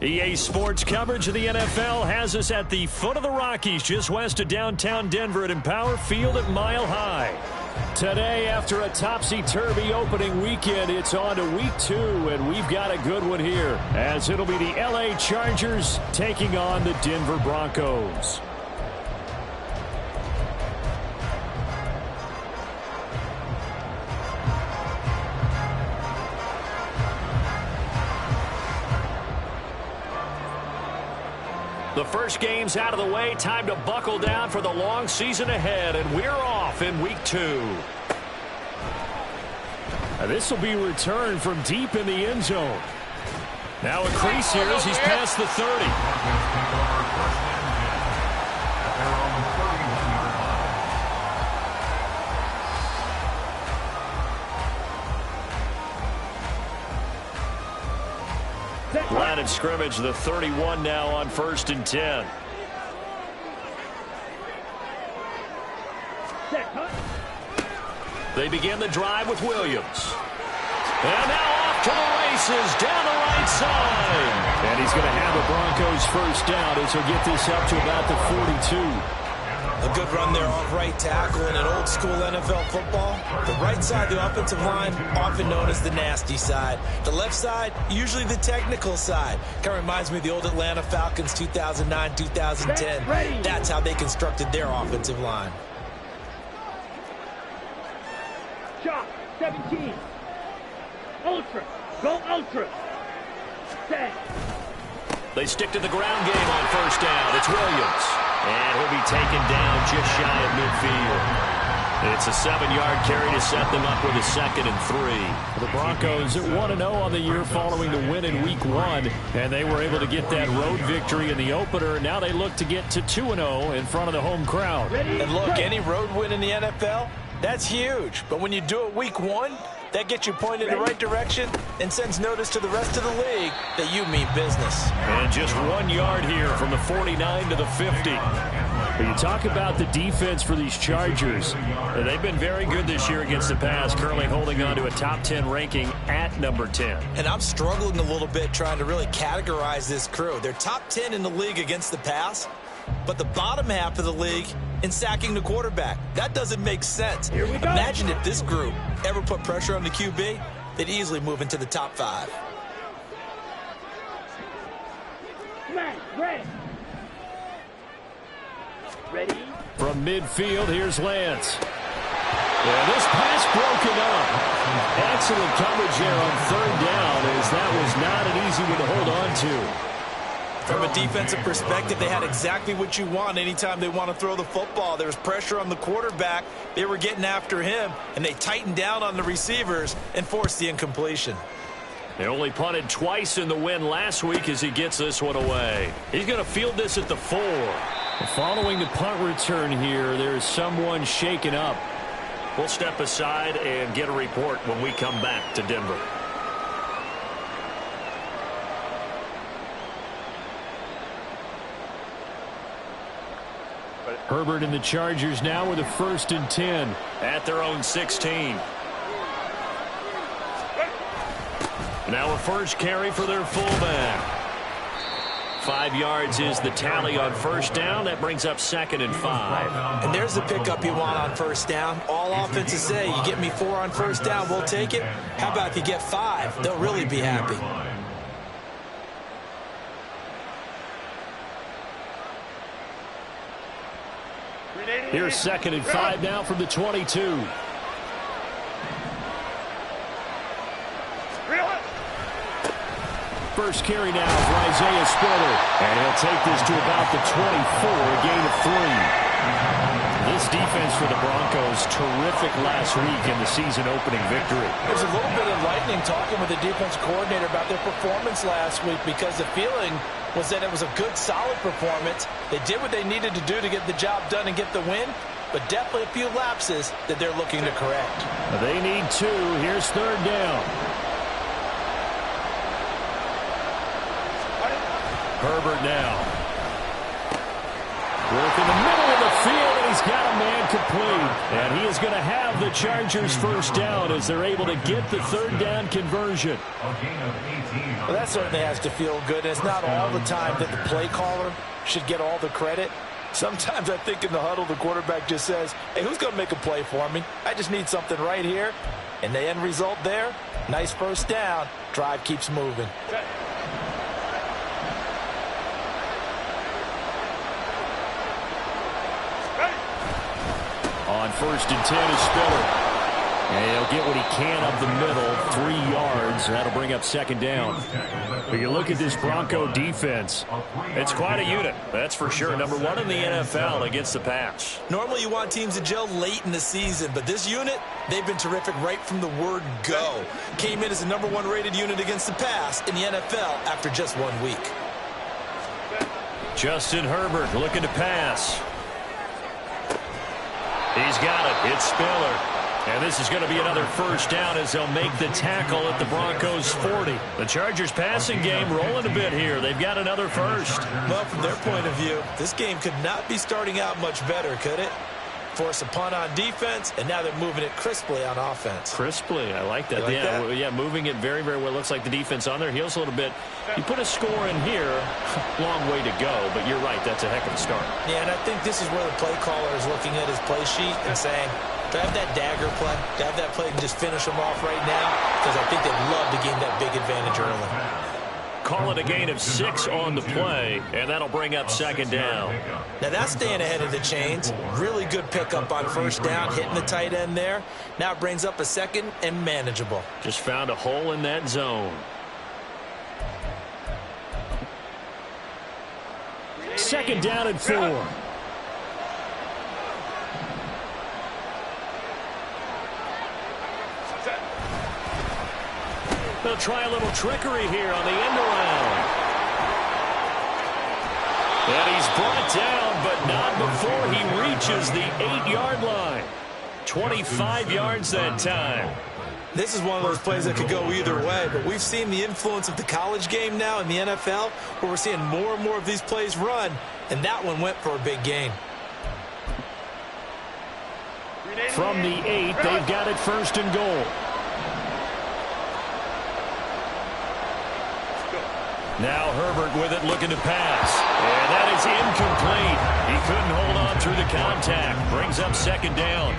EA Sports coverage of the NFL has us at the foot of the Rockies, just west of downtown Denver at Empower Field at Mile High. Today, after a topsy-turvy opening weekend, it's on to week 2, and we've got a good one here, as it'll be the LA Chargers taking on the Denver Broncos. The first game's out of the way. Time to buckle down for the long season ahead, and we're off in week 2. This will be returned from deep in the end zone. Now a crease here as he's past the 30. Line of scrimmage, the 31 now on 1st and 10. They begin the drive with Williams. And now off to the races down the right side. And he's going to have the Broncos first down as he'll get this up to about the 42. A good run there off right tackle in an old school NFL football. The right side, the offensive line, often known as the nasty side. The left side, usually the technical side. Kind of reminds me of the old Atlanta Falcons 2009, 2010. That's how they constructed their offensive line. Shot, 17. Ultra, go ultra. Set. They stick to the ground game on first down. It's Williams. And he'll be taken down just shy of midfield. It's a 7-yard carry to set them up with a 2nd and 3. The Broncos at 1-0 on the year following the win in week 1. And they were able to get that road victory in the opener. Now they look to get to 2-0 in front of the home crowd. And look, any road win in the NFL, that's huge. But when you do it week 1, that gets you pointed in the right direction and sends notice to the rest of the league that you mean business. And just 1 yard here from the 49 to the 50. But you talk about the defense for these Chargers. They've been very good this year against the pass, currently holding on to a top 10 ranking at number 10. And I'm struggling a little bit trying to really categorize this crew. They're top 10 in the league against the pass, but the bottom half of the league in sacking the quarterback. That doesn't make sense. Imagine if this group ever put pressure on the QB, they'd easily move into the top 5. Ready? From midfield, here's Lance. And this pass broken up. Excellent coverage there on 3rd down, as that was not an easy one to hold on to. From a defensive perspective, they had exactly what you want anytime they want to throw the football. There was pressure on the quarterback. They were getting after him, and they tightened down on the receivers and forced the incompletion. They only punted twice in the win last week as he gets this one away. He's going to field this at the 4. Following the punt return here, there's someone shaken up. We'll step aside and get a report when we come back to Denver. Herbert and the Chargers now with a 1st and 10 at their own 16. Now a first carry for their fullback. 5 yards is the tally on first down. That brings up 2nd and 5. And there's the pickup you want on first down. All offenses say, you get me 4 on first down, we'll take it. How about if you get 5? They'll really be happy. Here's 2nd and 5 now from the 22. First carry now for Isaiah Spiller. And he'll take this to about the 24, a gain of 3. This defense for the Broncos, terrific last week in the season-opening victory. There's a little bit enlightening talking with the defense coordinator about their performance last week, because the feeling was that it was a good, solid performance. They did what they needed to do to get the job done and get the win, but definitely a few lapses that they're looking to correct. They need 2. Here's third down. Herbert now. Work in the middle of the field, and he's got a man complete. And he is going to have the Chargers first down as they're able to get the third down conversion. Well, that certainly has to feel good. And it's not all the time that the play caller should get all the credit. Sometimes I think in the huddle, the quarterback just says, hey, who's going to make a play for me? I just need something right here. And the end result there, nice first down. Drive keeps moving. On 1st and 10 is Spiller. And he'll get what he can up the middle, 3 yards. That'll bring up second down. But you look at this Bronco defense, it's quite a unit, that's for sure. Number 1 in the NFL against the pass. Normally you want teams to gel late in the season, but this unit, they've been terrific right from the word go. Came in as the number 1 rated unit against the pass in the NFL after just 1 week. Justin Herbert looking to pass. He's got it. It's Spiller. And this is going to be another first down as they'll make the tackle at the Broncos 40. The Chargers passing game rolling a bit here. They've got another first. Well, from their point of view, this game could not be starting out much better, could it? Force a punt on defense, and now they're moving it crisply on offense. Crisply, I like that. Yeah, moving it very, very well. Looks like the defense on their heels a little bit. You put a score in here, long way to go, but you're right, that's a heck of a start. Yeah, and I think this is where the play caller is looking at his play sheet and saying, do I have that dagger play? Do I have that play and just finish them off right now? Because I think they'd love to gain that big advantage early. Call it a gain of 6 on the play, and that'll bring up second down. Now that's staying ahead of the chains. Really good pickup on first down, hitting the tight end there. Now it brings up a second and manageable. Just found a hole in that zone. Second down and 4. They'll try a little trickery here on the end around. And he's brought down, but not before he reaches the 8-yard line. 25 yards that time. This is one of those plays that could go either way, but we've seen the influence of the college game now in the NFL, where we're seeing more and more of these plays run, and that one went for a big gain. From the 8, they've got it first and goal. Now Herbert with it, looking to pass. And that is incomplete. He couldn't hold on through the contact. Brings up second down.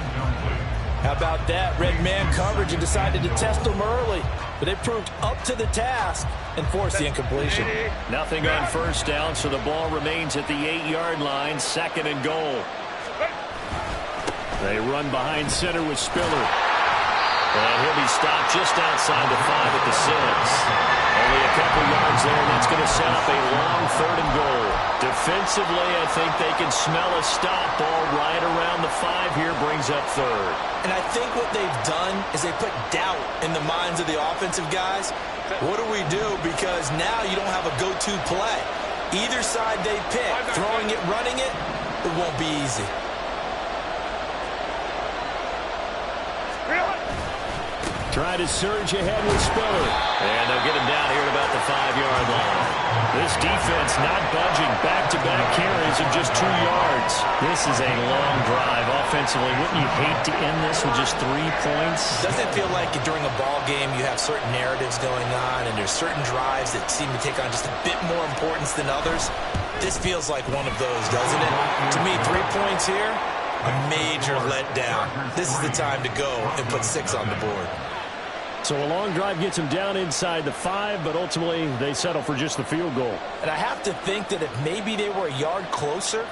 How about that? Red man coverage and decided to test them early. But they proved up to the task and forced the incompletion. Nothing on first down, so the ball remains at the 8-yard line. Second and goal. They run behind center with Spiller. And he'll be stopped just outside the 5 at the 6. Only a couple yards there, and that's going to set up a long third and goal. Defensively, I think they can smell a stop. Ball right around the 5 here, brings up third. And I think what they've done is they put doubt in the minds of the offensive guys. What do we do? Because now you don't have a go-to play. Either side they pick, throwing it, running it, it won't be easy. Try to surge ahead with Spiller. And they'll get him down here at about the 5-yard line. This defense not budging. Back-to-back carries of just 2 yards. This is a long drive offensively. Wouldn't you hate to end this with just 3 points? Doesn't it feel like during a ball game you have certain narratives going on and there's certain drives that seem to take on just a bit more importance than others? This feels like one of those, doesn't it? To me, 3 points here, a major letdown. This is the time to go and put 6 on the board. So a long drive gets them down inside the 5, but ultimately they settle for just the field goal. And I have to think that if maybe they were a yard closer,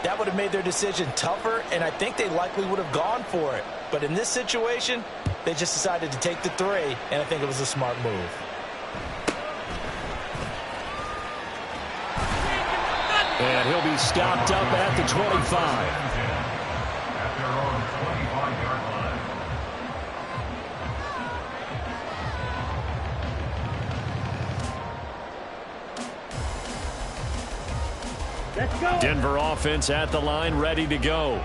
that would have made their decision tougher, and I think they likely would have gone for it. But in this situation, they just decided to take the 3, and I think it was a smart move. And he'll be stopped up at the 25. Let's go. Denver offense at the line, ready to go.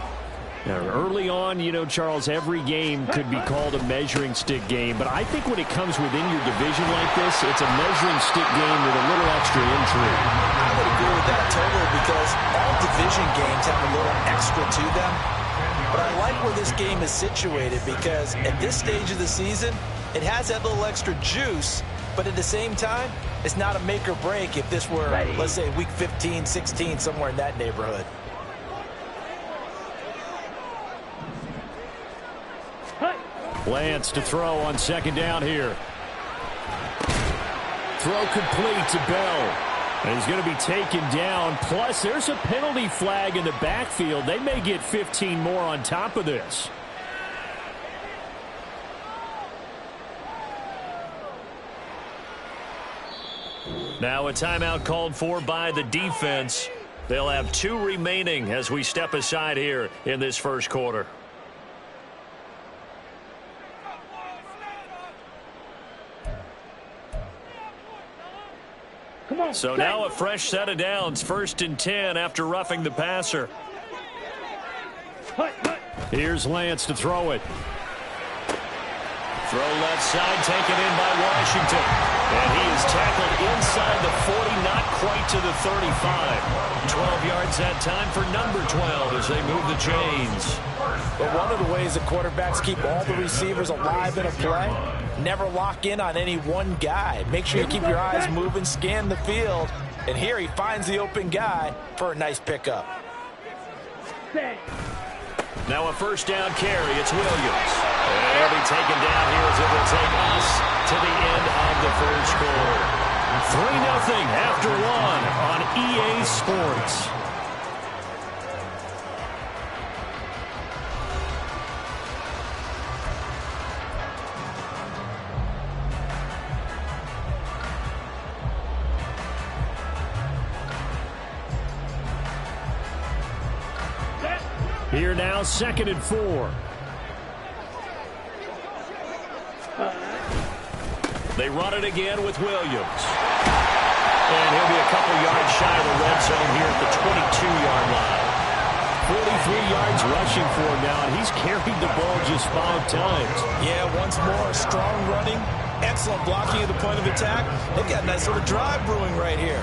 Now, early on, you know, Charles, every game could be called a measuring stick game. But I think when it comes within your division like this, it's a measuring stick game with a little extra intrigue. I would agree with that totally because all division games have a little extra to them. But I like where this game is situated because at this stage of the season, it has that little extra juice. But at the same time, it's not a make or break if this were, let's say, week 15, 16, somewhere in that neighborhood. Lance to throw on second down here. Throw complete to Bell. And he's going to be taken down. Plus, there's a penalty flag in the backfield. They may get 15 more on top of this. Now a timeout called for by the defense. They'll have 2 remaining as we step aside here in this first quarter. So now a fresh set of downs, 1st and 10 after roughing the passer. Here's Lance to throw it. Throw left side, taken in by Washington. And he is tackled inside the 40, not quite to the 35. 12 yards that time for number 12 as they move the chains. But one of the ways the quarterbacks keep all the receivers alive in a play, never lock in on any one guy. Make sure you keep your eyes moving, scan the field. And here he finds the open guy for a nice pickup. Now a first down carry. It's Williams. And he'll be taken down here as it will take us to the end of the first quarter. 3-0 after 1 on EA Sports. Here now, 2nd and 4. They run it again with Williams. And he'll be a couple yards shy of the red zone here at the 22-yard line. 43 yards rushing for him now, and he's carried the ball just 5 times. Yeah, once more, strong running, excellent blocking at the point of attack. They've got a nice little drive brewing right here.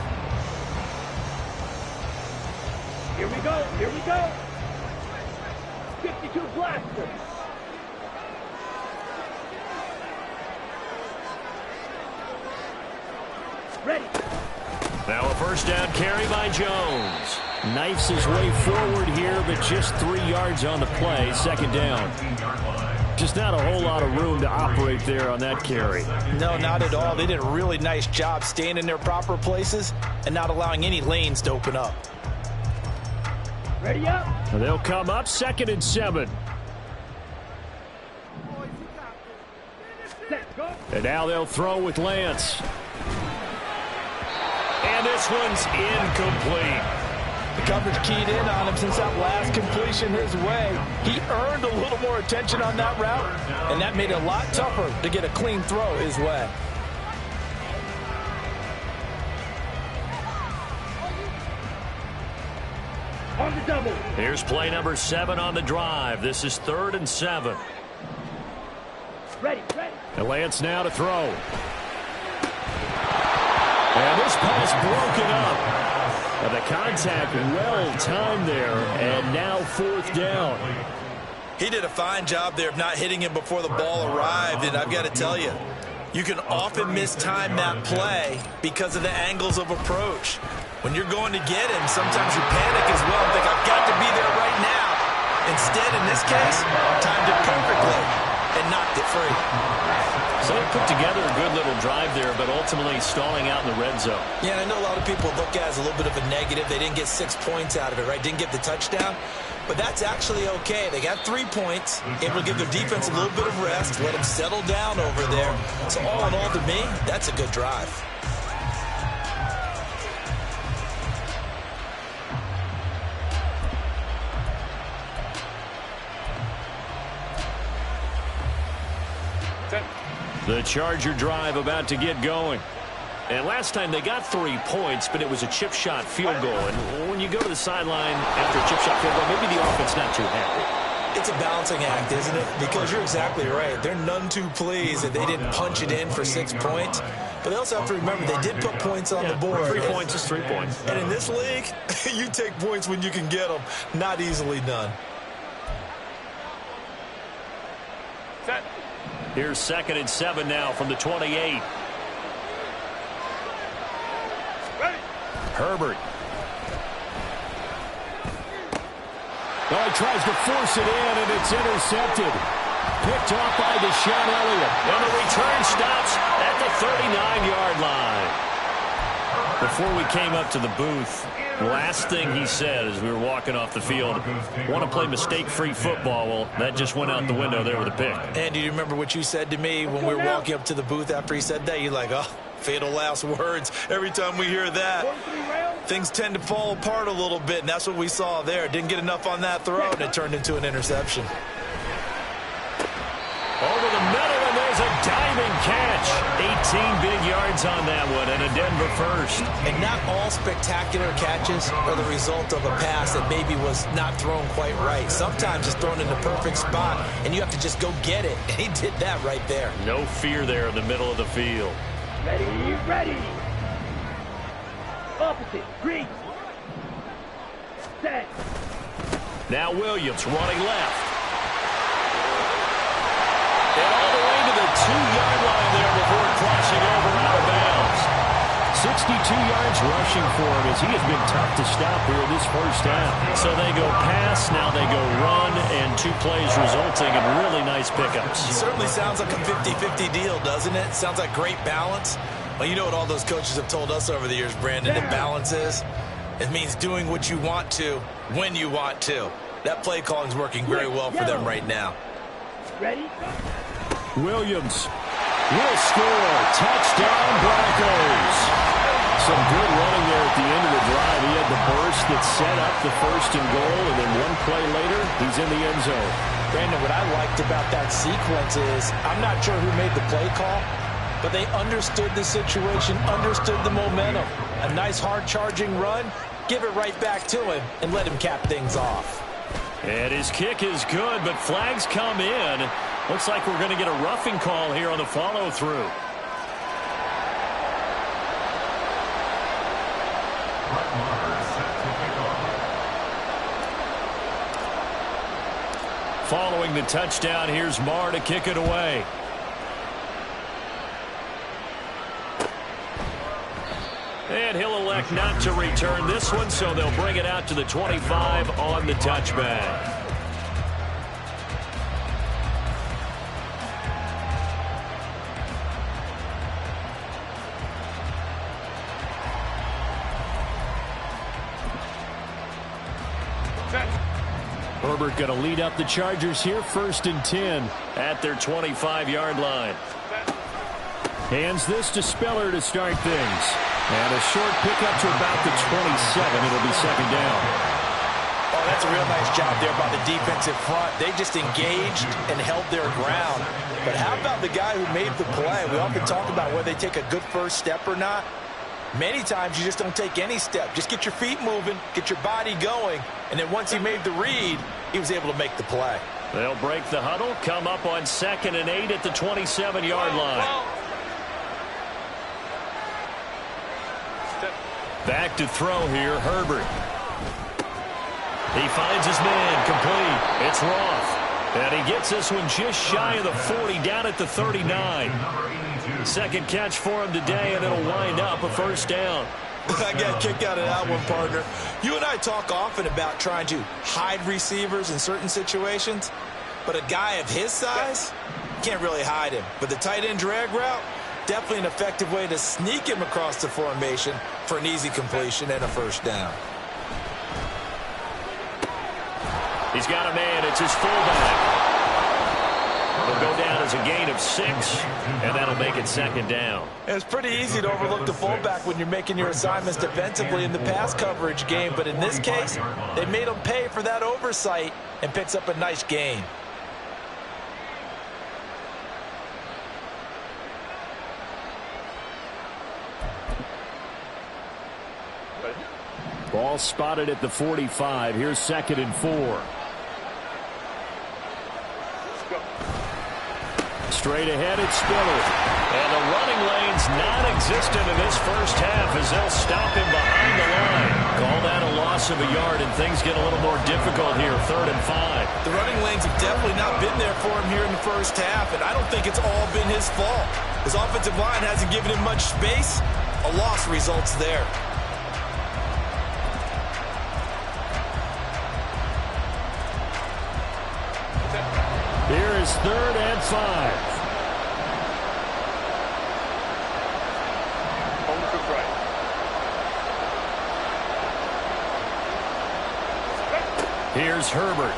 Here we go, here we go. 52 blaster. Ready. Now a first down carry by Jones. Knifes his way forward here, but just 3 yards on the play. 2nd down. Just not a whole lot of room to operate there on that carry. No, not at all. They did a really nice job staying in their proper places and not allowing any lanes to open up. Ready up. They'll come up 2nd and 7. Set, go. And now they'll throw with Lance. And this one's incomplete. The coverage keyed in on him since that last completion his way. He earned a little more attention on that route, and that made it a lot tougher to get a clean throw his way. On the double. Here's play number 7 on the drive. This is 3rd and 7. Ready, ready. And Lance now to throw. And this pass broken up. And the contact well-timed there. And now 4th down. He did a fine job there of not hitting him before the ball arrived, and I've got to tell you, you can often mistime that play because of the angles of approach. When you're going to get him, sometimes you panic as well and think, I've got to be there right now. Instead, in this case, timed it perfectly and knocked it free. So they put together a good little drive there, but ultimately stalling out in the red zone. Yeah, and I know a lot of people look at it as a little bit of a negative. They didn't get 6 points out of it, right? Didn't get the touchdown. But that's actually okay. They got 3 points, able to give their defense a little bit of rest, let them settle down over there. So all in all, to me, that's a good drive. The Charger drive about to get going. And last time they got 3 points, but it was a chip shot field goal. And when you go to the sideline after a chip shot field goal, maybe the offense not too happy. It's a balancing act, isn't it? Because you're exactly right. They're none too pleased that they didn't punch it in for 6 points. But they also have to remember they did put points on the board. 3 points is 3 points. And in this league, you take points when you can get them. Not easily done. Set. Here's 2nd and 7 now from the 28. Ready. Herbert. Well, he tries to force it in, and it's intercepted. Picked off by Deshaun Elliott. And the return stops at the 39-yard line. Before we came up to the booth, last thing he said as we were walking off the field, want to play mistake-free football. Well, that just went out the window there with a pick. And do you remember what you said to me when we were walking up to the booth after he said that? You're like, oh, fatal last words. Every time we hear that, things tend to fall apart a little bit, and that's what we saw there. Didn't get enough on that throw, and it turned into an interception. Over the middle, and there's a diving catch. 18 big yards on that one, and a Denver first. And not all spectacular catches are the result of a pass that maybe was not thrown quite right. Sometimes it's thrown in the perfect spot, and you have to just go get it. And he did that right there. No fear there in the middle of the field. Ready, ready. Opposite, green. Set. Now Williams running left. And all the way to the 2-yard line there before crossing over out of bounds. 62 yards rushing for him as he has been tough to stop here in this first half. So they go pass, now they go run, and 2 plays resulting in really nice pickups. It certainly sounds like a 50-50 deal, doesn't it? Sounds like great balance. Well, you know what all those coaches have told us over the years, Brandon, that balance is? It means doing what you want to when you want to. That play calling is working very well for them right now. Ready? Williams will score. Touchdown, Broncos. Some good running there at the end of the drive. He had the burst that set up the 1st and goal, and then 1 play later, he's in the end zone. Brandon, what I liked about that sequence is I'm not sure who made the play call, but they understood the situation, understood the momentum. A nice hard-charging run, give it right back to him, and let him cap things off. And his kick is good, but flags come in. Looks like we're going to get a roughing call here on the follow-through. Following the touchdown, here's Marr to kick it away. And he'll elect not to return this one, so they'll bring it out to the 25 on the touchback. Herbert going to lead up the Chargers here, 1st and 10 at their 25-yard line. Hands this to Speller to start things. And a short pickup to about the 27. It'll be 2nd down. Oh, that's a real nice job there by the defensive front. They just engaged and held their ground. But how about the guy who made the play? We often talk about whether they take a good first step or not. Many times you just don't take any step. Just get your feet moving, get your body going, and then once he made the read, he was able to make the play. They'll break the huddle, come up on 2nd and 8 at the 27-yard line. Back to throw here, Herbert. He finds his man, complete. It's Roth. And he gets this one just shy of the 40, down at the 39. 2nd catch for him today, and it'll wind up a 1st down. I got kicked out of that one, partner. You and I talk often about trying to hide receivers in certain situations, but a guy of his size, can't really hide him. But the tight end drag route, definitely an effective way to sneak him across the formation for an easy completion and a 1st down. He's got a man. It's his fullback. It'll go down as a gain of 6, and that'll make it 2nd down. It's pretty easy to overlook the fullback when you're making your assignments defensively in the pass coverage game, but in this case, they made him pay for that oversight and picks up a nice gain. Ball spotted at the 45. Here's 2nd and 4. Straight ahead, it's Spiller. And the running lane's non-existent in this first half as they'll stop him behind the line. Call that a loss of a yard, and things get a little more difficult here, 3rd and 5. The running lanes have definitely not been there for him here in the first half, and I don't think it's all been his fault. His offensive line hasn't given him much space. A loss results there. Here is 3rd and 5. Here's Herbert.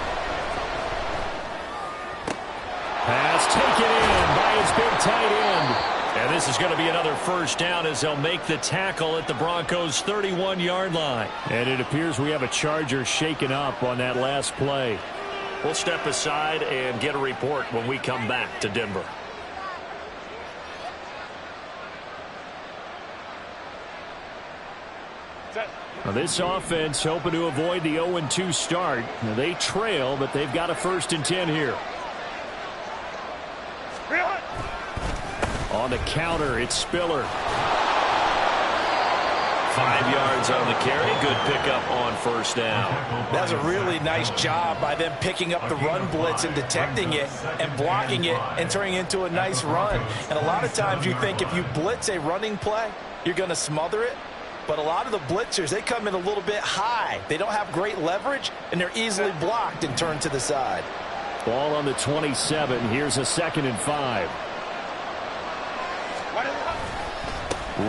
Pass taken in by his big tight end. And this is going to be another first down as they'll make the tackle at the Broncos' 31-yard line. And it appears we have a Charger shaken up on that last play. We'll step aside and get a report when we come back to Denver. Now this offense hoping to avoid the 0-2 start. Now they trail, but they've got a 1st and 10 here. On the counter, it's Spiller. 5 yards on the carry. Good pickup on 1st down. That's a really nice job by them picking up the run blitz and detecting it and blocking it and turning it into a nice run. And a lot of times you think if you blitz a running play, you're going to smother it. But a lot of the blitzers, they come in a little bit high. They don't have great leverage, and they're easily blocked and turned to the side. Ball on the 27. Here's a 2nd and 5.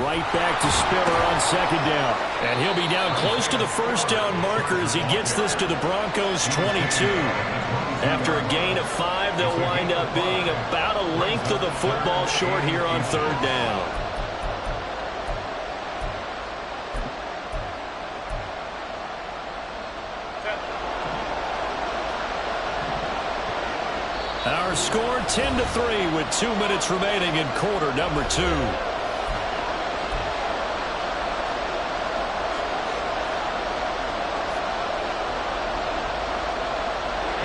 Right back to Spiller on 2nd down. And he'll be down close to the 1st down marker as he gets this to the Broncos' 22. After a gain of 5, they'll wind up being about a length of the football short here on 3rd down. Our score 10-3 with 2 minutes remaining in quarter number 2.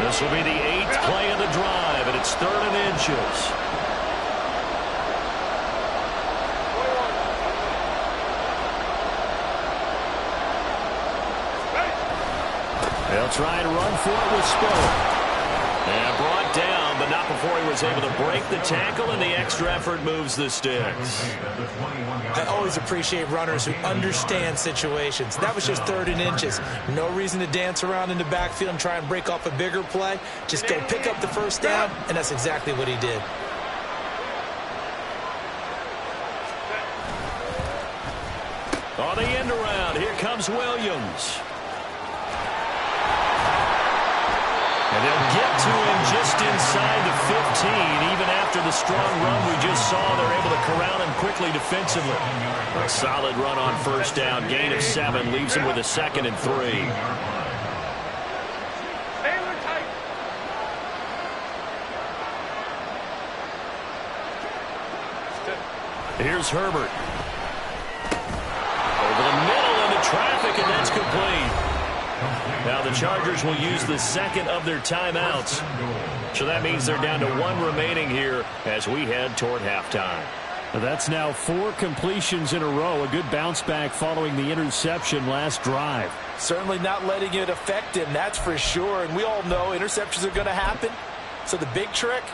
This will be the 8th play of the drive, and it's 3rd and inches. They'll try and run for it with Spiller. And brought down, but not before he was able to break the tackle, and the extra effort moves the sticks. I always appreciate runners who understand situations. That was just 3rd and inches. No reason to dance around in the backfield and try and break off a bigger play. Just go pick up the 1st down, and that's exactly what he did. On the end around, here comes Williams. And they'll get to him just inside the 15. Even after the strong run we just saw, they're able to corral him quickly defensively. A solid run on 1st down. Gain of 7 leaves him with a 2nd and 3. Here's Herbert. Over the middle into traffic, and that's complete. Now the Chargers will use the 2nd of their timeouts. So that means they're down to 1 remaining here as we head toward halftime. That's now 4 completions in a row. A good bounce back following the interception last drive. Certainly not letting it affect him, that's for sure. And we all know interceptions are going to happen. So the big trick,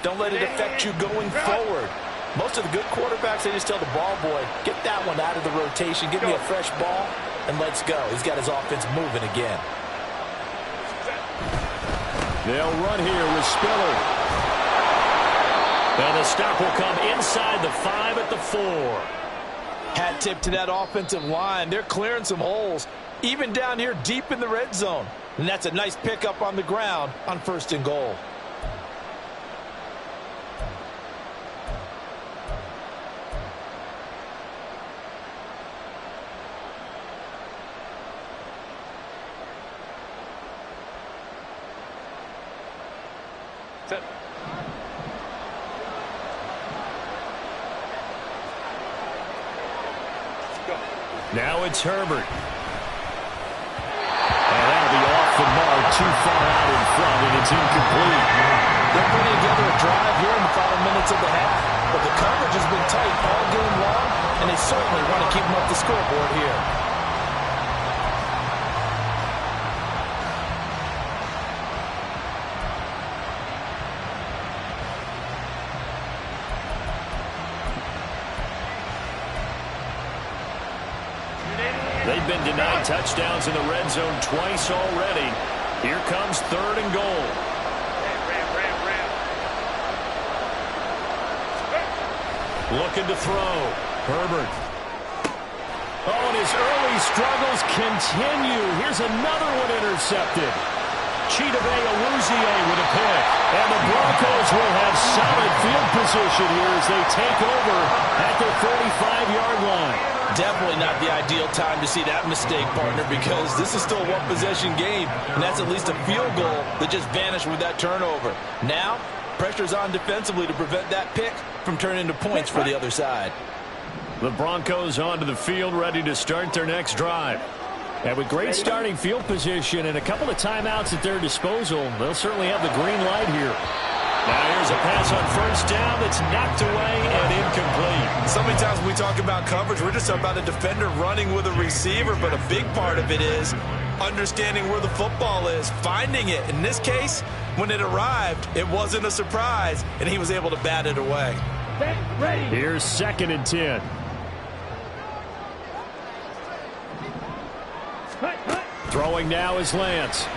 don't let it affect you going forward. Most of the good quarterbacks, they just tell the ball boy, get that one out of the rotation, give me a fresh ball, and let's go. He's got his offense moving again. They'll run here with Spiller. And the stop will come inside the 5 at the 4. Hat tip to that offensive line. They're clearing some holes, even down here deep in the red zone. And that's a nice pickup on the ground on 1st and goal. Now it's Herbert. And that'll be off the mark, too far out in front, and it's incomplete. They're putting together a drive here in the final minutes of the half. But the coverage has been tight all game long, and they certainly want to keep them up the scoreboard here. They've been denied touchdowns in the red zone twice already. Here comes 3rd and goal. Looking to throw. Herbert. Oh, and his early struggles continue. Here's another one intercepted. Chidobe Awuzie with a pick. And the Broncos will have solid field position here as they take over at their 45-yard line. Definitely not the ideal time to see that mistake, partner, because this is still a one-possession game, and that's at least a field goal that just vanished with that turnover. Now, pressure's on defensively to prevent that pick from turning into points for the other side. The Broncos onto the field, ready to start their next drive. And with great starting field position and a couple of timeouts at their disposal, they'll certainly have the green light here. Now here's a pass on 1st down that's knocked away and incomplete. So many times when we talk about coverage, we're just talking about a defender running with a receiver, but a big part of it is understanding where the football is, finding it. In this case, when it arrived, it wasn't a surprise, and he was able to bat it away. Ready. Here's 2nd and 10. Throwing now is Lance.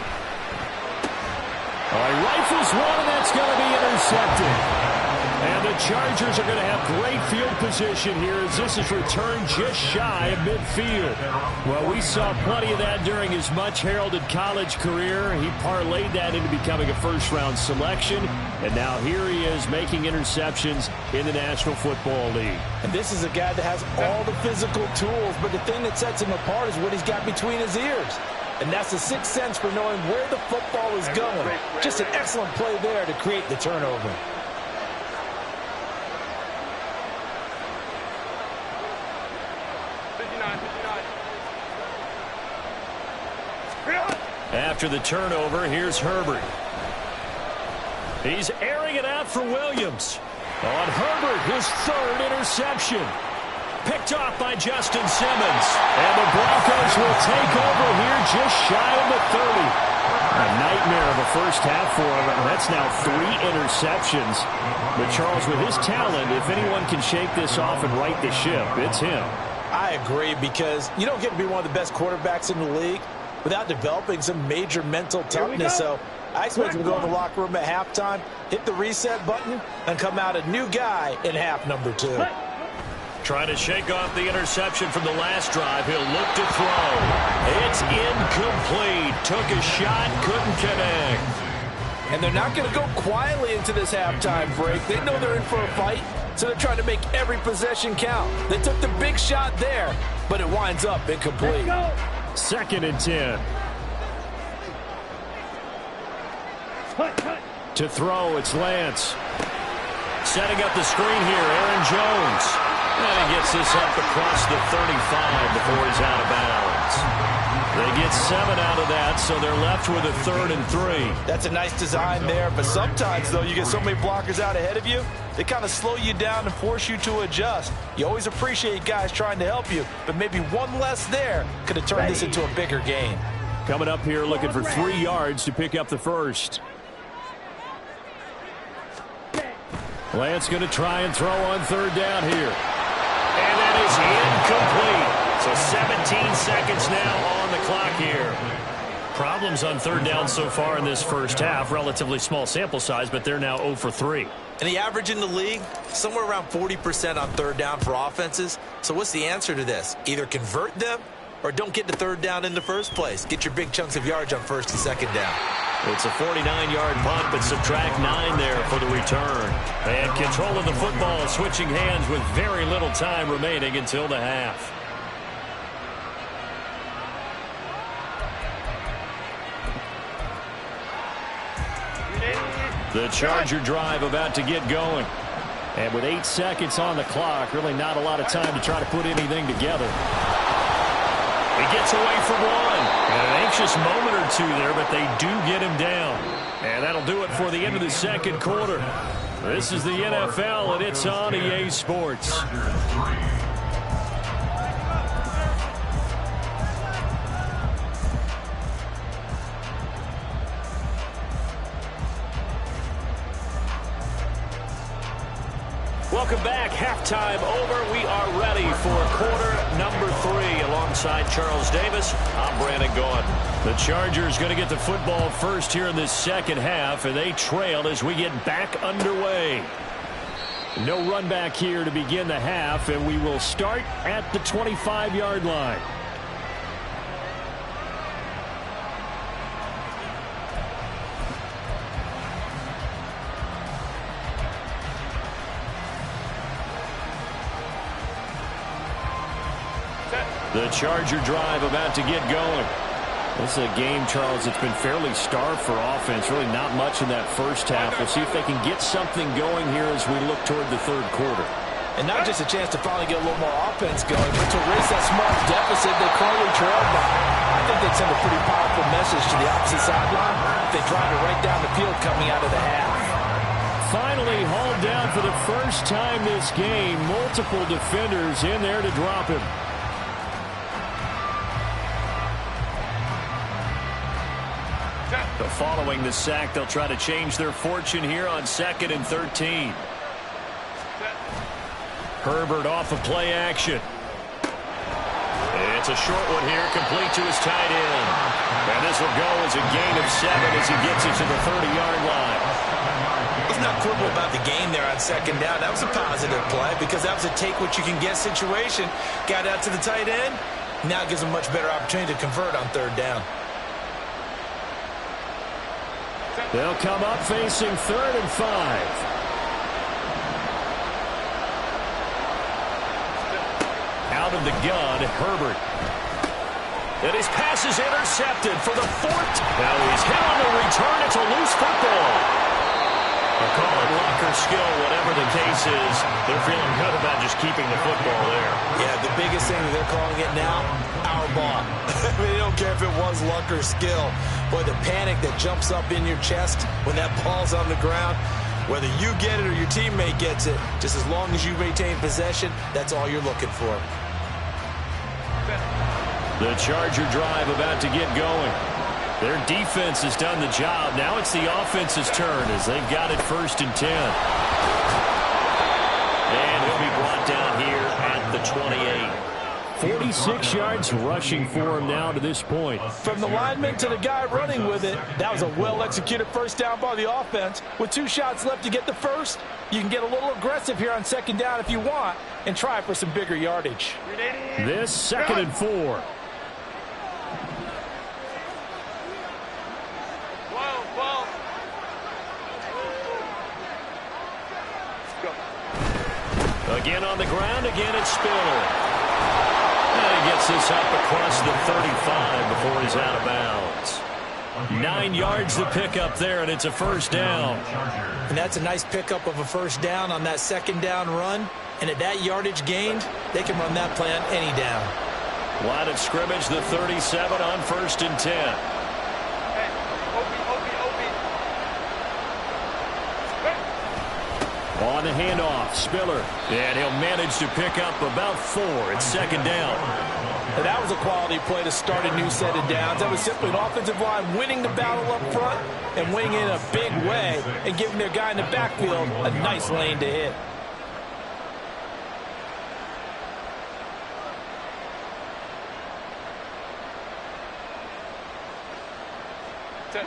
He rifles one, and that's going to be intercepted. And the Chargers are going to have great field position here as this is returned just shy of midfield. Well, we saw plenty of that during his much-heralded college career. He parlayed that into becoming a first-round selection, and now here he is making interceptions in the National Football League. And this is a guy that has all the physical tools, but the thing that sets him apart is what he's got between his ears. And that's the sixth sense for knowing where the football is going. Just an excellent play there to create the turnover. After the turnover, here's Herbert. He's airing it out for Williams. On Herbert, his 3rd interception. Picked off by Justin Simmons. And the Broncos will take over here just shy of the 30. A nightmare of a first half for him. And that's now 3 interceptions. But Charles, with his talent, if anyone can shake this off and right the ship, it's him. I agree, because you don't get to be one of the best quarterbacks in the league without developing some major mental toughness. So I expect him to go in the locker room at halftime, hit the reset button, and come out a new guy in half number 2. Trying to shake off the interception from the last drive. He'll look to throw. It's incomplete. Took a shot, couldn't connect. And they're not going to go quietly into this halftime break. They know they're in for a fight, so they're trying to make every possession count. They took the big shot there, but it winds up incomplete. 2nd and 10. To throw, it's Lance. Setting up the screen here, Aaron Jones. And he gets this up across the 35 before he's out of bounds. They get 7 out of that, so they're left with a 3rd and 3. That's a nice design there, but sometimes, though, you get so many blockers out ahead of you, they kind of slow you down and force you to adjust. You always appreciate guys trying to help you, but maybe one less there could have turned this into a bigger game. Coming up here looking for 3 yards to pick up the first. Lance going to try and throw on 3rd down here. And that is incomplete. So 17 seconds now on the clock here. Problems on 3rd down so far in this first half. Relatively small sample size, but they're now 0 for 3. And the average in the league, somewhere around 40% on 3rd down for offenses. So what's the answer to this? Either convert them or don't get to 3rd down in the first place. Get your big chunks of yards on 1st and 2nd down. It's a 49-yard punt, but subtract 9 there for the return. And control of the football switching hands with very little time remaining until the half. The Charger drive about to get going. And with 8 seconds on the clock, really not a lot of time to try to put anything together. He gets away for 1. And an anxious moment or 2 there, but they do get him down. And that'll do it for the end of the second quarter. This is the NFL, and it's on EA Sports. Welcome back. Halftime over. We are ready for quarter number 3. Alongside Charles Davis, I'm Brandon Gaudin. The Chargers going to get the football first here in this second half, and they trail as we get back underway. No run back here to begin the half, and we will start at the 25-yard line. The Charger drive about to get going. This is a game, Charles, that's been fairly starved for offense. Really not much in that first half. We'll see if they can get something going here as we look toward the third quarter. And not just a chance to finally get a little more offense going, but to erase that small deficit they currently trailed by. I think they'd send a pretty powerful message to the opposite sideline if they drive it right down the field coming out of the half. Finally hauled down for the first time this game. Multiple defenders in there to drop him. Following the sack, they'll try to change their fortune here on 2nd and 13. Herbert off of play action. It's a short one here, complete to his tight end. And this will go as a gain of 7 as he gets it to the 30-yard line. Let's not quibble about the game there on 2nd down. That was a positive play because that was a take-what-you-can-get situation. Got out to the tight end. Now gives them a much better opportunity to convert on 3rd down. They'll come up facing 3rd and 5. Out of the gun, Herbert. And his pass is intercepted for the 4th. Now he's hit on the return. It's a loose football. They'll call it luck or skill, whatever the case is. They're feeling good about just keeping the football there. Yeah, the biggest thing that they're calling it now, our ball. They don't care if it was luck or skill. Boy, the panic that jumps up in your chest when that ball's on the ground, whether you get it or your teammate gets it, just as long as you maintain possession, that's all you're looking for. The Charger drive about to get going. Their defense has done the job. Now it's the offense's turn as they've got it 1st and 10. And he'll be brought down here at the 28. 46 yards rushing for him now to this point. From the lineman to the guy running with it, that was a well-executed first down by the offense. With 2 shots left to get the first, you can get a little aggressive here on 2nd down if you want and try for some bigger yardage. This 2nd and 4. Again on the ground, again it's Spiller. And he gets this up across the 35 before he's out of bounds. 9 yards to pick up there, and it's a 1st down. And that's a nice pickup of a 1st down on that 2nd down run. And at that yardage gained, they can run that play on any down. Line of scrimmage, the 37 on 1st and 10. On the handoff, Spiller. And he'll manage to pick up about 4. It's 2nd down. And that was a quality play to start a new set of downs. That was simply an offensive line winning the battle up front and winning in a big way and giving their guy in the backfield a nice lane to hit.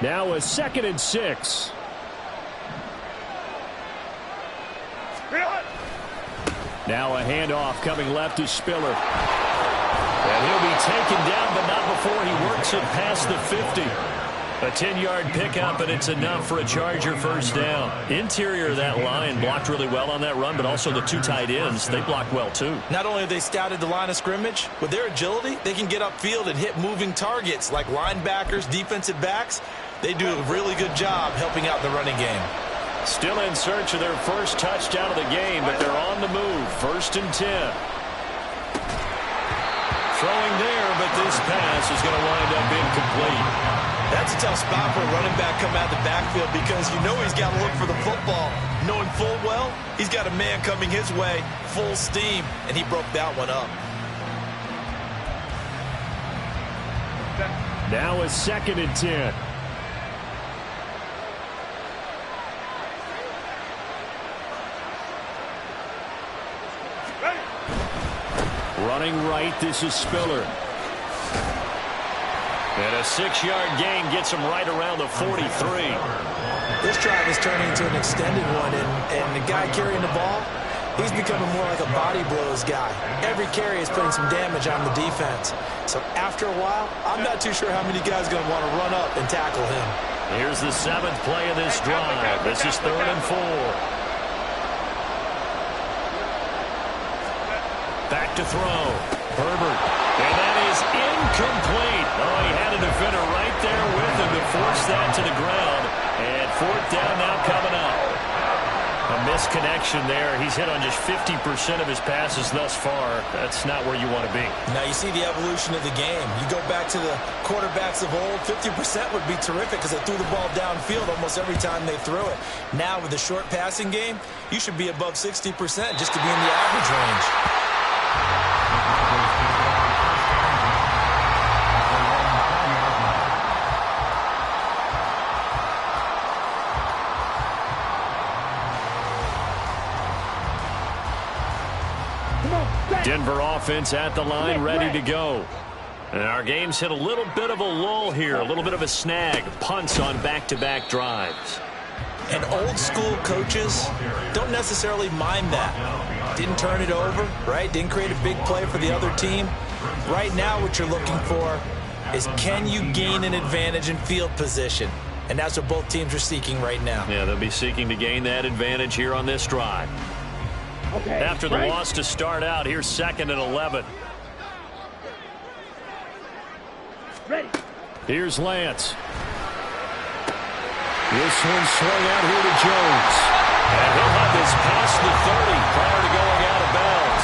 Now a 2nd and 6. Now a handoff coming left to Spiller. And he'll be taken down, but not before he works it past the 50. A 10-yard pickup, and it's enough for a Charger 1st down. Interior of that line blocked really well on that run, but also the 2 tight ends, they blocked well too. Not only have they scouted the line of scrimmage, with their agility, they can get upfield and hit moving targets like linebackers, defensive backs. They do a really good job helping out the running game. Still in search of their first touchdown of the game, but they're on the move. 1st and 10. Throwing there, but this pass is going to wind up incomplete. That's a tough spot for a running back coming out of the backfield because you know he's got to look for the football, knowing full well he's got a man coming his way, full steam, and he broke that one up. Now a 2nd and 10. Running right, this is Spiller. And a 6-yard gain gets him right around the 43. This drive is turning into an extended one, and the guy carrying the ball, he's becoming more like a body blows guy. Every carry is putting some damage on the defense. So after a while, I'm not too sure how many guys are going to want to run up and tackle him. Here's the 7th play of this drive. This is 3rd and 4. Back to throw. Herbert. And that is incomplete. Oh, he had a defender right there with him to force that to the ground. And 4th down now coming up. A misconnection there. He's hit on just 50% of his passes thus far. That's not where you want to be. Now you see the evolution of the game. You go back to the quarterbacks of old, 50% would be terrific because they threw the ball downfield almost every time they threw it. Now with the short passing game, you should be above 60% just to be in the average range. Denver offense at the line, ready to go. And our game's hit a little bit of a lull here, a little bit of a snag. Punts on back-to-back drives. And old school coaches don't necessarily mind that. Didn't turn it over, right? Didn't create a big play for the other team. Right now what you're looking for is can you gain an advantage in field position? And that's what both teams are seeking right now. Yeah, they'll be seeking to gain that advantage here on this drive. Okay, After the loss to start out, here's 2nd and 11. Ready. Here's Lance. This one swung out here to Jones. And he'll have this past the 30 prior to going out of bounds.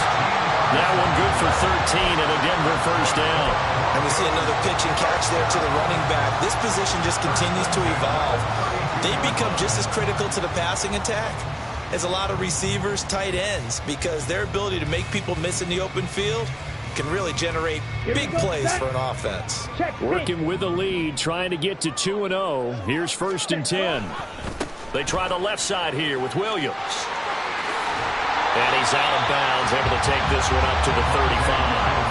That one good for 13 and a Denver 1st down. And we see another pitch and catch there to the running back. This position just continues to evolve. They become just as critical to the passing attack as a lot of receivers, tight ends, because their ability to make people miss in the open field can really generate big plays for an offense. Working with the lead, trying to get to 2-0. Here's 1st and 10. They try the left side here with Williams. And he's out of bounds, able to take this one up to the 35.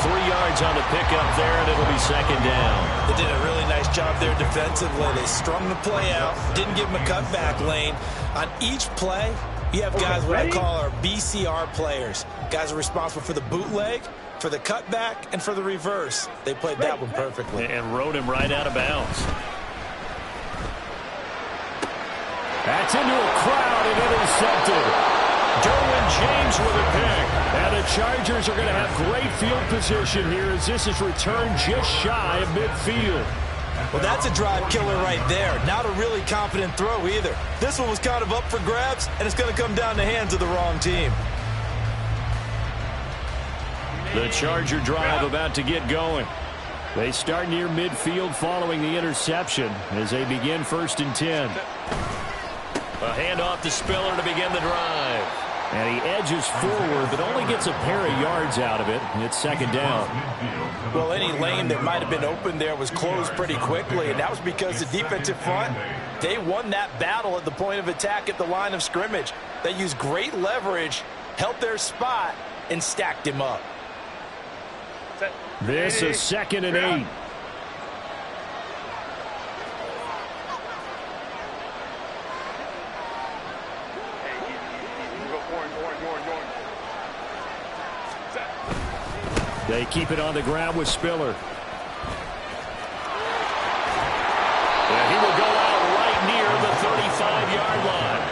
3 yards on the pickup there, and it'll be 2nd down. They did a really nice job there defensively. They strung the play out, didn't give him a cutback lane. On each play, you have guys what I call our BCR players. Guys are responsible for the bootleg, for the cutback, and for the reverse. They played that one perfectly. And rode him right out of bounds. That's into a crowd and intercepted. Derwin James with a pick. And the Chargers are going to have great field position here as this is returned just shy of midfield. Well, that's a drive killer right there. Not a really confident throw either. This one was kind of up for grabs, and it's going to come down the hands of the wrong team. The Charger drive about to get going. They start near midfield following the interception as they begin 1st and 10. A handoff to Spiller to begin the drive. And he edges forward, but only gets a pair of yards out of it. It's 2nd down. Well, any lane that might have been open there was closed pretty quickly, and that was because the defensive front, they won that battle at the point of attack at the line of scrimmage. They used great leverage, held their spot, and stacked him up. This is 2nd and 8. They keep it on the ground with Spiller. And he will go out right near the 35-yard line.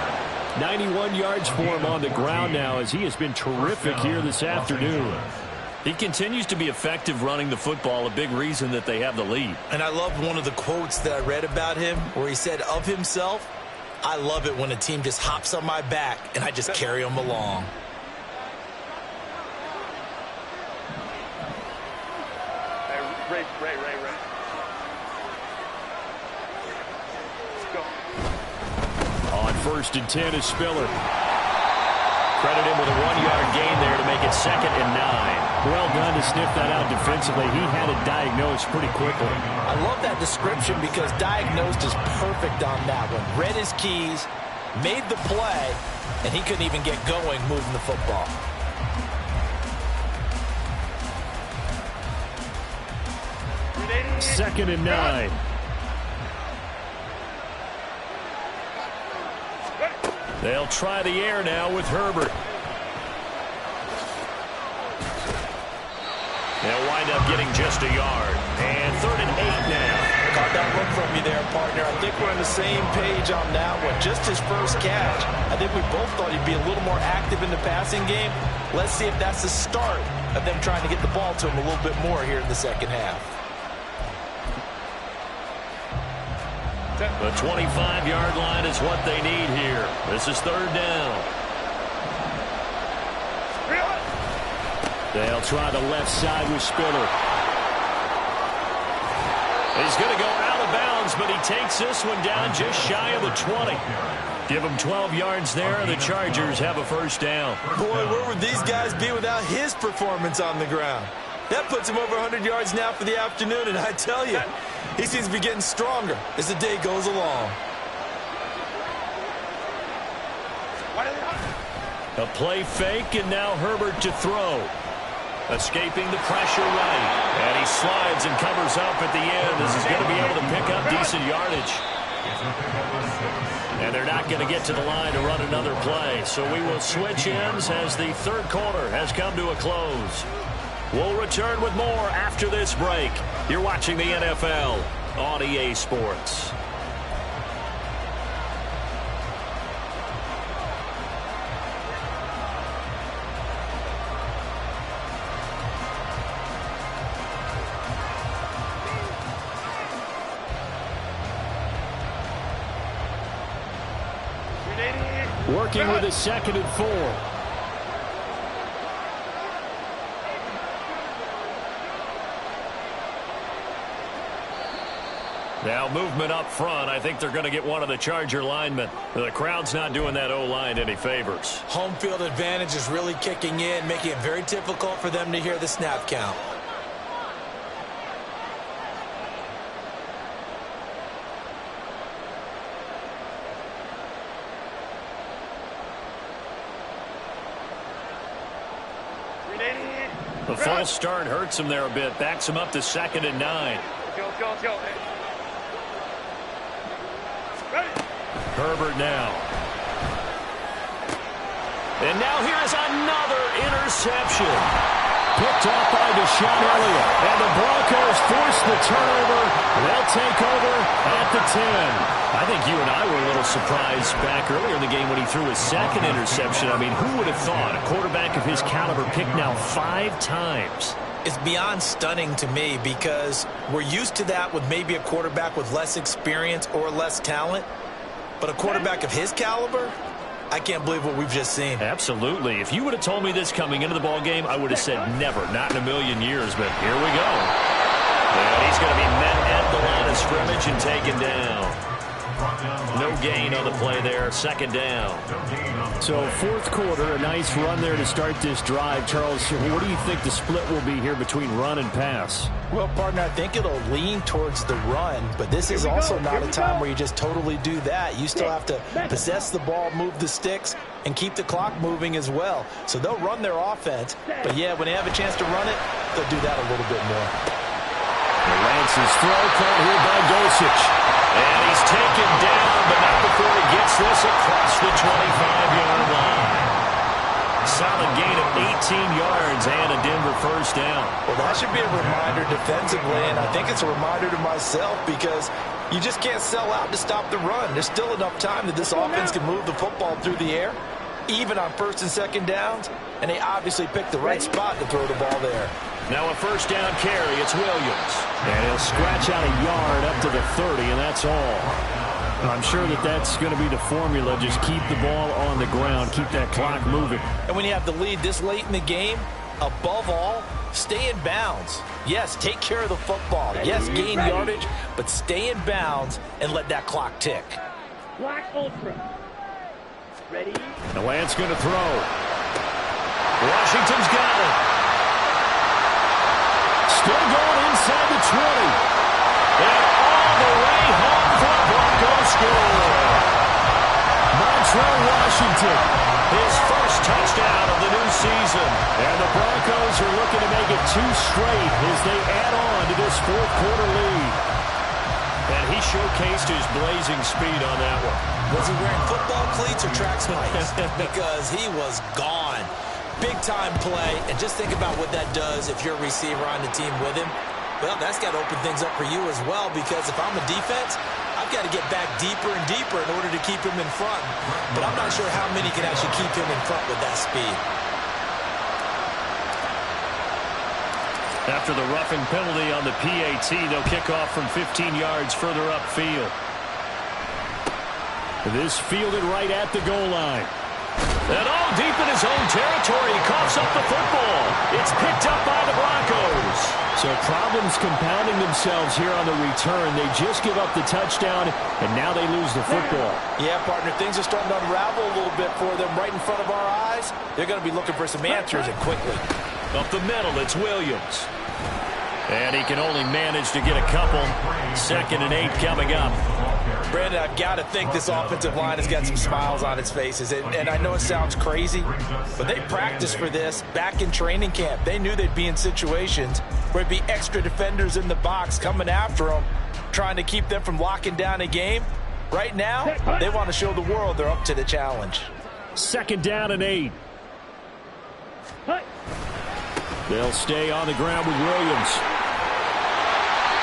91 yards for him on the ground now as he has been terrific here this afternoon. He continues to be effective running the football, a big reason that they have the lead. And I loved one of the quotes that I read about him where he said of himself, "I love it when a team just hops on my back and I just carry them along." Ray. 1st and 10 is Spiller. Credit him with a 1-yard gain there to make it 2nd and 9. Well done to sniff that out defensively. He had it diagnosed pretty quickly. I love that description because diagnosed is perfect on that one. Read his keys, made the play, and he couldn't even get going moving the football. Second and 9. They'll try the air now with Herbert. They'll wind up getting just a yard. And 3rd and 8 now. Caught that look from you there, partner. I think we're on the same page on that one. Just his first catch. I think we both thought he'd be a little more active in the passing game. Let's see if that's the start of them trying to get the ball to him a little bit more here in the second half. The 25-yard line is what they need here. This is 3rd down. They'll try the left side with Spiller. He's going to go out of bounds, but he takes this one down just shy of the 20. Give him 12 yards there, and the Chargers have a 1st down. Boy, where would these guys be without his performance on the ground? That puts him over 100 yards now for the afternoon, and I tell you, he seems to be getting stronger as the day goes along. A play fake, and now Herbert to throw. Escaping the pressure right. And he slides and covers up at the end as he's going to be able to pick up decent yardage. And they're not going to get to the line to run another play. So we will switch ends as the 3rd quarter has come to a close. We'll return with more after this break. You're watching the NFL on EA Sports. Working with a 2nd and 4. Now movement up front. I think they're going to get one of the Charger linemen. The crowd's not doing that O-line any favors. Home field advantage is really kicking in, making it very difficult for them to hear the snap count. The false start hurts him there a bit. Backs him up to 2nd and 9. Herbert now. And now here is another interception. Picked off by Deshaun Elliott. And the Broncos force the turnover. They'll take over at the 10. I think you and I were a little surprised back earlier in the game when he threw his 2nd interception. I mean, who would have thought a quarterback of his caliber picked now 5 times? It's beyond stunning to me because we're used to that with maybe a quarterback with less experience or less talent. But a quarterback of his caliber, I can't believe what we've just seen. Absolutely. If you would have told me this coming into the ball game, I would have said never, not in a million years. But here we go. And he's going to be met at the line of scrimmage and taken down. No gain on the play there. 2nd down. So 4th quarter, a nice run there to start this drive. Charles, what do you think the split will be here between run and pass? Well, partner, I think it'll lean towards the run, but this is also not a time where you just totally do that. You still have to possess the ball, move the sticks, and keep the clock moving as well. So they'll run their offense, but yeah, when they have a chance to run it, they'll do that a little bit more. Lance's throw caught here by Dulcich. And he's taken down, but not before he gets this across the 25-yard line. Solid gain of 18 yards and a Denver 1st down. Well, that should be a reminder defensively, and I think it's a reminder to myself because you just can't sell out to stop the run. There's still enough time that this offense can move the football through the air, even on 1st and 2nd downs, and they obviously picked the right spot to throw the ball there. Now a 1st down carry. It's Williams. And he'll scratch out a yard up to the 30, and that's all. I'm sure that that's going to be the formula. Just keep the ball on the ground. Keep that clock moving. And when you have the lead this late in the game, above all, stay in bounds. Yes, take care of the football. Yes, gain yardage, but stay in bounds and let that clock tick. Black Ultra. Ready? The Lance going to throw. Washington's got it. Still going inside the 20. And all the way home for the Broncos score. Montreal Washington, his first touchdown of the new season. And the Broncos are looking to make it 2 straight as they add on to this fourth quarter lead. And he showcased his blazing speed on that one. Was he wearing football cleats or track spikes? Because he was gone. Big-time play, and just think about what that does if you're a receiver on the team with him. Well, that's got to open things up for you as well, because if I'm a defense, I've got to get back deeper and deeper in order to keep him in front. But I'm not sure how many can actually keep him in front with that speed. After the roughing penalty on the PAT, they'll kick off from 15 yards further upfield. This fielded right at the goal line. And all deep in his own territory, he coughs up the football. It's picked up by the Broncos. So problems compounding themselves here on the return. They just give up the touchdown, and now they lose the football. Yeah, partner, things are starting to unravel a little bit for them right in front of our eyes. They're going to be looking for some answers, and quickly. Up the middle, it's Williams. And he can only manage to get a couple. 2nd and 8 coming up. Brandon, I've got to think this offensive line has got some smiles on its faces. And I know it sounds crazy, but they practiced for this back in training camp. They knew they'd be in situations where there'd be extra defenders in the box coming after them, trying to keep them from locking down a game. Right now, they want to show the world they're up to the challenge. 2nd down and 8. They'll stay on the ground with Williams.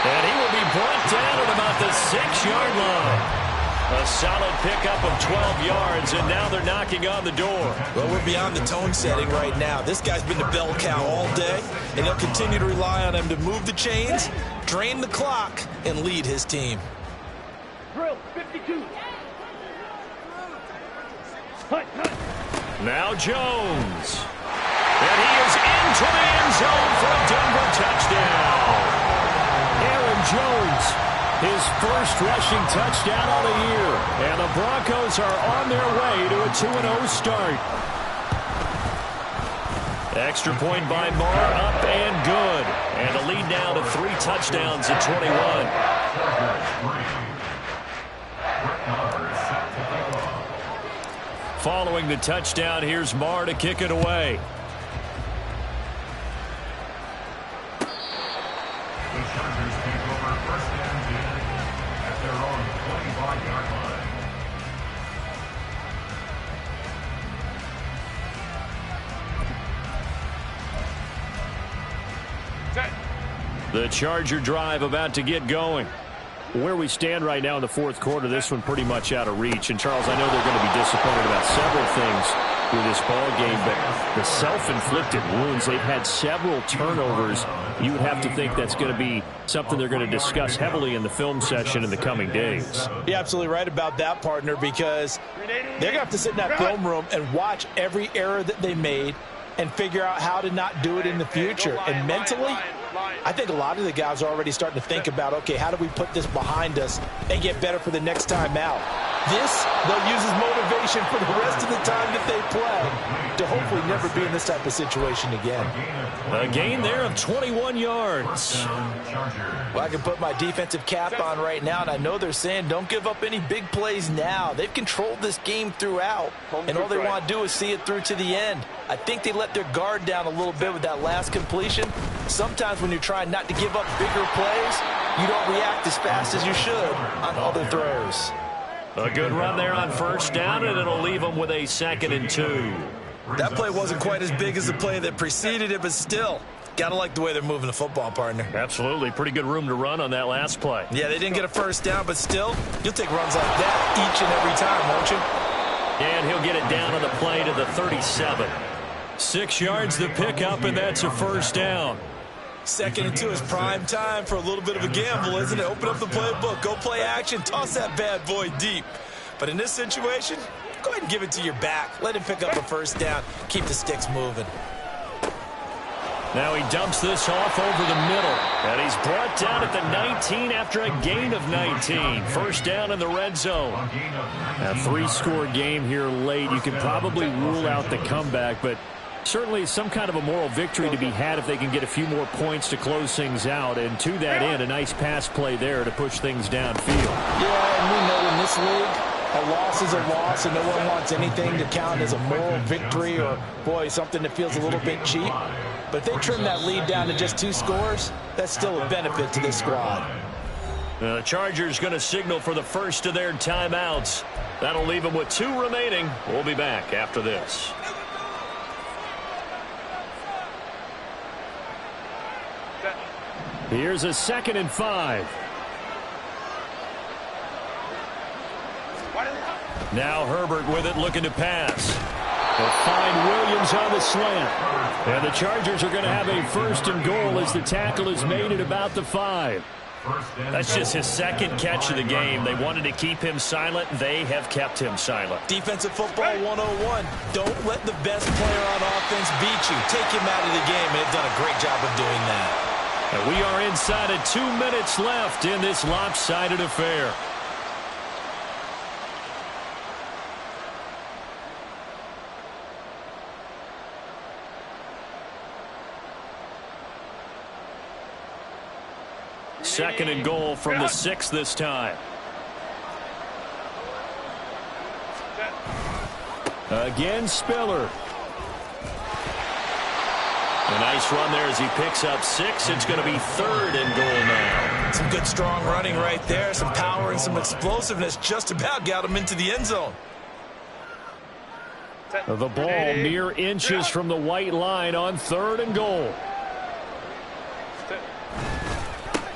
And he will be brought down at about the 6-yard line. A solid pickup of 12 yards, and now they're knocking on the door. Well, we're beyond the tone setting right now. This guy's been the bell cow all day, and they'll continue to rely on him to move the chains, drain the clock, and lead his team. Drill 52. Now Jones. And he is into the end zone for a Denver touchdown. Aaron Jones, his first rushing touchdown of the year. And the Broncos are on their way to a 2-0 start. Extra point by Marr, up and good. And a lead now to 3 touchdowns at 21. Following the touchdown, here's Marr to kick it away. The Charger drive about to get going. Where we stand right now in the fourth quarter, this one pretty much out of reach. And, Charles, I know they're going to be disappointed about several things with this ball game, but the self-inflicted wounds, they've had several turnovers. You would have to think that's going to be something they're going to discuss heavily in the film session in the coming days. You're absolutely right about that, partner, because they're going to have to sit in that film room and watch every error that they made and figure out how to not do it in the future. And mentally, I think a lot of the guys are already starting to think about, okay, how do we put this behind us and get better for the next time out? This, they'll use as motivation for the rest of the time that they play to hopefully never be in this type of situation again. A gain there of 21 yards. Well, I can put my defensive cap on right now, and I know they're saying don't give up any big plays now. They've controlled this game throughout, and all they want to do is see it through to the end. I think they let their guard down a little bit with that last completion. Sometimes when you're trying not to give up bigger plays, you don't react as fast as you should on other throws. A good run there on first down, and it'll leave them with a 2nd and 2. That play wasn't quite as big as the play that preceded it, but still, gotta like the way they're moving the football, partner. Absolutely. Pretty good room to run on that last play. Yeah, they didn't get a first down, but still, you'll take runs like that each and every time, won't you? And he'll get it down on the play to the 37. 6 yards the pickup, and that's a first down. 2nd and 2 is prime time for a little bit of a gamble, isn't it? Open up the playbook, go play action, toss that bad boy deep. But in this situation, go ahead and give it to your back. Let him pick up a first down. Keep the sticks moving. Now he dumps this off over the middle. And he's brought down at the 19 after a gain of 19. First down in the red zone. A 3-score game here late. You can probably rule out the comeback, but certainly some kind of a moral victory to be had if they can get a few more points to close things out. And to that end, a nice pass play there to push things downfield. Yeah, and we know in this league, a loss is a loss, and no one wants anything to count as a moral victory or, boy, something that feels a little bit cheap. But if they trim that lead down to just 2 scores, that's still a benefit to this squad. The Chargers going to signal for the first of their timeouts. That'll leave them with 2 remaining. We'll be back after this. Here's a 2nd and 5. Now Herbert with it, looking to pass. They'll find Williams on the slant. And the Chargers are going to have a 1st and goal as the tackle is made at about the 5. That's just his 2nd catch of the game. They wanted to keep him silent. They have kept him silent. Defensive football 101. Don't let the best player on offense beat you. Take him out of the game, and they've done a great job of doing that. And we are inside of 2 minutes left in this lopsided affair. Second and goal from the 6 this time. Again, Spiller. A nice run there as he picks up 6. It's going to be 3rd and goal now. Some good, strong running right there. Some power and some explosiveness just about got him into the end zone. The ball mere inches from the white line on 3rd and goal.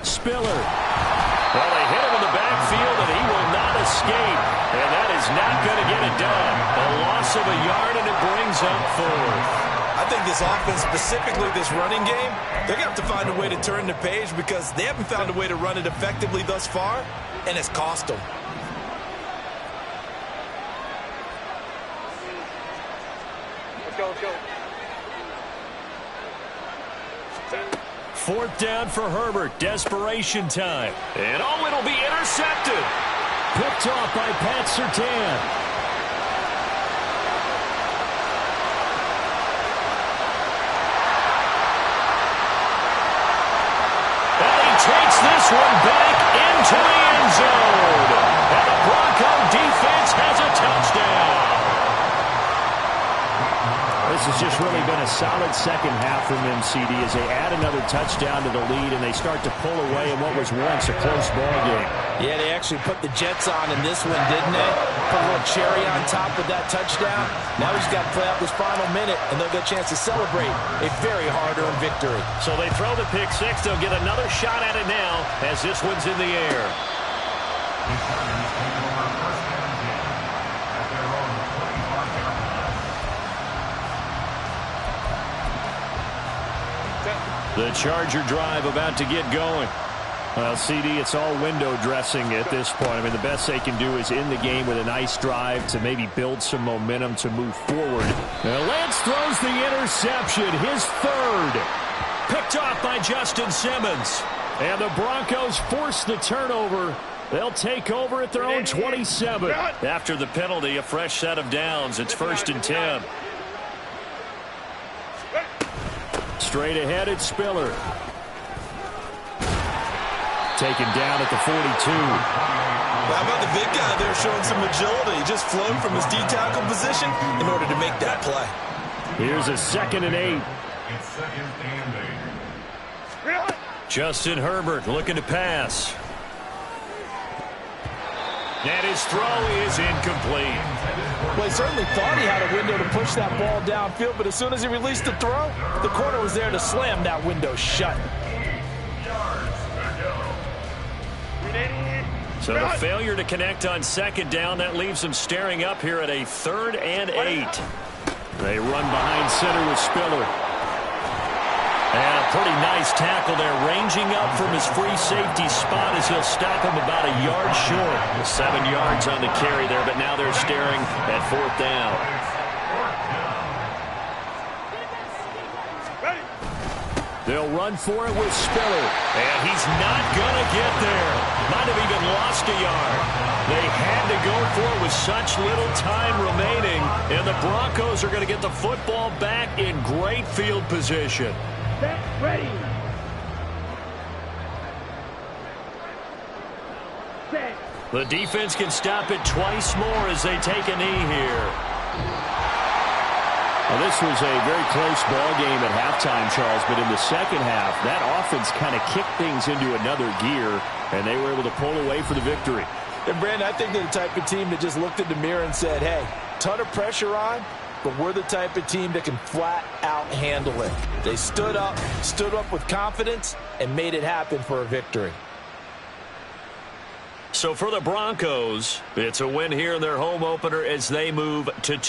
Spiller. Well, they hit him in the backfield, and he will not escape. And that is not going to get it done. A loss of a yard, and it brings up 4th. I think this offense, specifically this running game, they're going to have to find a way to turn the page because they haven't found a way to run it effectively thus far, and it's cost them. Let's go, let's go. 4th down for Herbert. Desperation time. And it'll be intercepted. Picked off by Pat Surtain. And he takes this one back into the end zone. And the Bronco defense has a touchdown. This has just really been a solid second half from MCD as they add another touchdown to the lead and they start to pull away in what was once a close ball game. Yeah, they actually put the Jets on in this one, didn't they? Put a little cherry on top with that touchdown. Now he's got to play out this final minute, and they'll get a chance to celebrate a very hard-earned victory. So they throw the pick 6. They'll get another shot at it now as this one's in the air. The Charger drive about to get going. Well, CD, it's all window dressing at this point. I mean, the best they can do is in the game with a nice drive to maybe build some momentum to move forward. Now, Lance throws the interception, his 3rd. Picked off by Justin Simmons. And the Broncos force the turnover. They'll take over at their own 27. After the penalty, a fresh set of downs. It's 1st and 10. Straight ahead, it's Spiller. Taken down at the 42. How about the big guy there showing some agility? He just flowed from his D-tackle position in order to make that play. Here's a 2nd and 8. Justin Herbert looking to pass. And his throw is incomplete. Well, he certainly thought he had a window to push that ball downfield, but as soon as he released the throw, the corner was there to slam that window shut. So the failure to connect on 2nd down, that leaves them staring up here at a 3rd and 8. They run behind center with Spiller. And a pretty nice tackle there, ranging up from his free safety spot as he'll stop him about a yard short. 7 yards on the carry there, but now they're staring at 4th down. They'll run for it with Spiller. And he's not going to get there. Might have even lost a yard. They had to go for it with such little time remaining. And the Broncos are going to get the football back in great field position. Set, ready. Set. The defense can stop it twice more as they take a knee here. Well, this was a very close ball game at halftime, Charles, but in the second half, that offense kind of kicked things into another gear, and they were able to pull away for the victory. And, Brandon, I think they're the type of team that just looked in the mirror and said, hey, ton of pressure on, but we're the type of team that can flat out handle it. They stood up with confidence, and made it happen for a victory. So for the Broncos, it's a win here in their home opener as they move to 2.